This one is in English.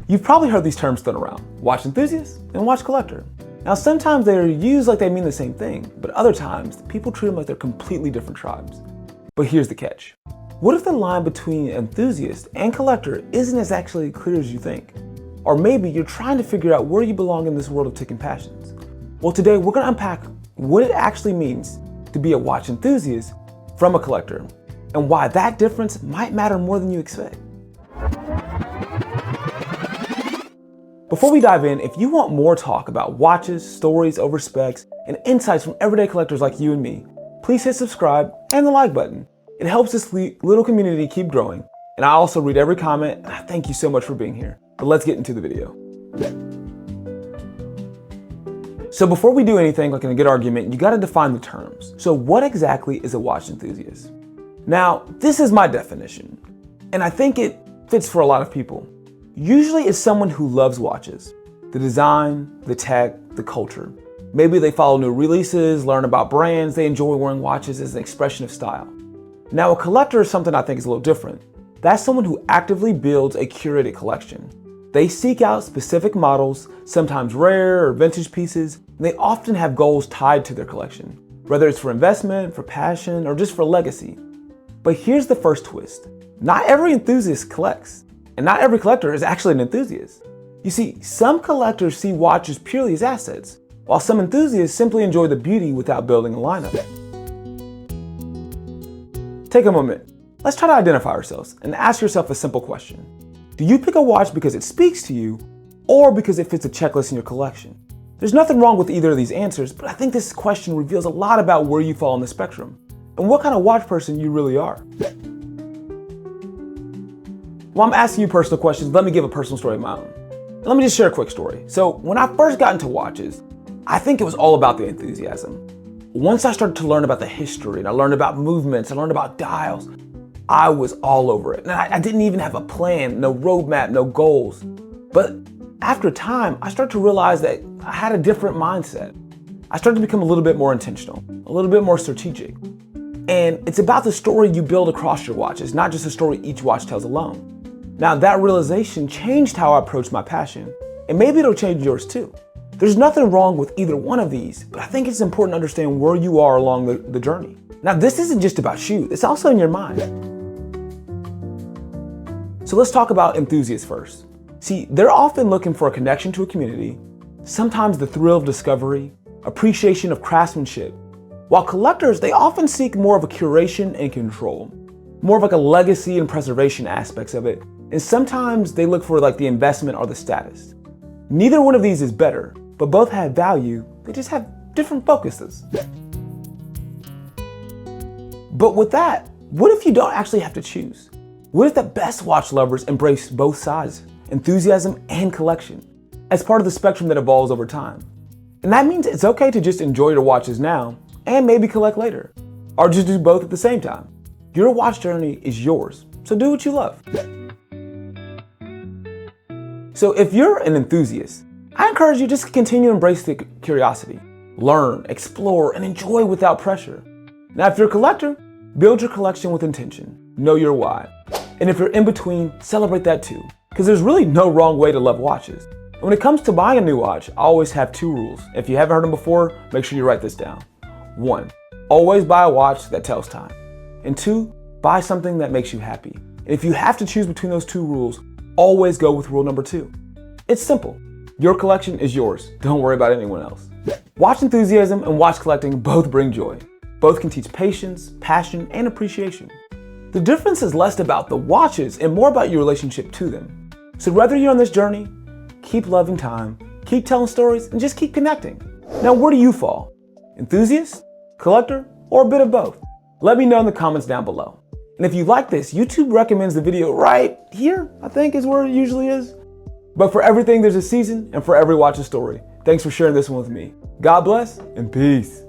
You've probably heard these terms thrown around: watch enthusiast and watch collector. Now, sometimes they're used like they mean the same thing, but other times people treat them like they're completely different tribes. But here's the catch. What if the line between enthusiast and collector isn't as actually clear as you think? Or maybe you're trying to figure out where you belong in this world of ticking passions. Well, today we're gonna unpack what it actually means to be a watch enthusiast from a collector, and why that difference might matter more than you expect. Before we dive in, if you want more talk about watches, stories over specs, and insights from everyday collectors like you and me, please hit subscribe and the like button. It helps this little community keep growing. And I also read every comment, and I thank you so much for being here. But let's get into the video. So before we do anything like in a good argument, you gotta define the terms. So what exactly is a watch enthusiast? Now, this is my definition, and I think it fits for a lot of people. Usually it's someone who loves watches, the design, the tech, the culture. Maybe they follow new releases, learn about brands, they enjoy wearing watches as an expression of style. Now, a collector is something I think is a little different. That's someone who actively builds a curated collection. They seek out specific models, sometimes rare or vintage pieces, and they often have goals tied to their collection, whether it's for investment, for passion, or just for legacy. But here's the first twist. Not every enthusiast collects. And not every collector is actually an enthusiast. You see, some collectors see watches purely as assets, while some enthusiasts simply enjoy the beauty without building a lineup. Take a moment. Let's try to identify ourselves and ask yourself a simple question. Do you pick a watch because it speaks to you, or because it fits a checklist in your collection? There's nothing wrong with either of these answers, but I think this question reveals a lot about where you fall on the spectrum and what kind of watch person you really are. While I'm asking you personal questions, let me give a personal story of my own. And let me just share a quick story. So when I first got into watches, I think it was all about the enthusiasm. Once I started to learn about the history and I learned about movements, I learned about dials, I was all over it. And I didn't even have a plan, no roadmap, no goals. But after time, I started to realize that I had a different mindset. I started to become a little bit more intentional, a little bit more strategic. And it's about the story you build across your watches, not just the story each watch tells alone. Now, that realization changed how I approach my passion, and maybe it'll change yours too. There's nothing wrong with either one of these, but I think it's important to understand where you are along the journey. Now, this isn't just about shoes, it's also in your mind. So let's talk about enthusiasts first. See, they're often looking for a connection to a community, sometimes the thrill of discovery, appreciation of craftsmanship, while collectors, they often seek more of a curation and control, more of like a legacy and preservation aspects of it. And sometimes they look for like the investment or the status. Neither one of these is better, but both have value. They just have different focuses. But with that, what if you don't actually have to choose? What if the best watch lovers embrace both sides, enthusiasm and collection, as part of the spectrum that evolves over time? And that means it's okay to just enjoy your watches now and maybe collect later, or just do both at the same time. Your watch journey is yours, so do what you love. So if you're an enthusiast, I encourage you just to continue to embrace the curiosity, learn, explore, and enjoy without pressure. Now, if you're a collector, build your collection with intention, know your why. And if you're in between, celebrate that too, because there's really no wrong way to love watches. And when it comes to buying a new watch, I always have two rules. If you haven't heard them before, make sure you write this down. 1, always buy a watch that tells time. And 2, buy something that makes you happy. And if you have to choose between those two rules, always go with rule number 2. It's simple. Your collection is yours. Don't worry about anyone else. Watch enthusiasm and watch collecting both bring joy. Both can teach patience, passion, and appreciation. The difference is less about the watches and more about your relationship to them. So whether you're on this journey, keep loving time, keep telling stories, and just keep connecting. Now, where do you fall? Enthusiast, collector, or a bit of both? Let me know in the comments down below. And if you like this, YouTube recommends the video right here, I think is where it usually is. But for everything, there's a season, and for every watch a story. Thanks for sharing this one with me. God bless, and peace.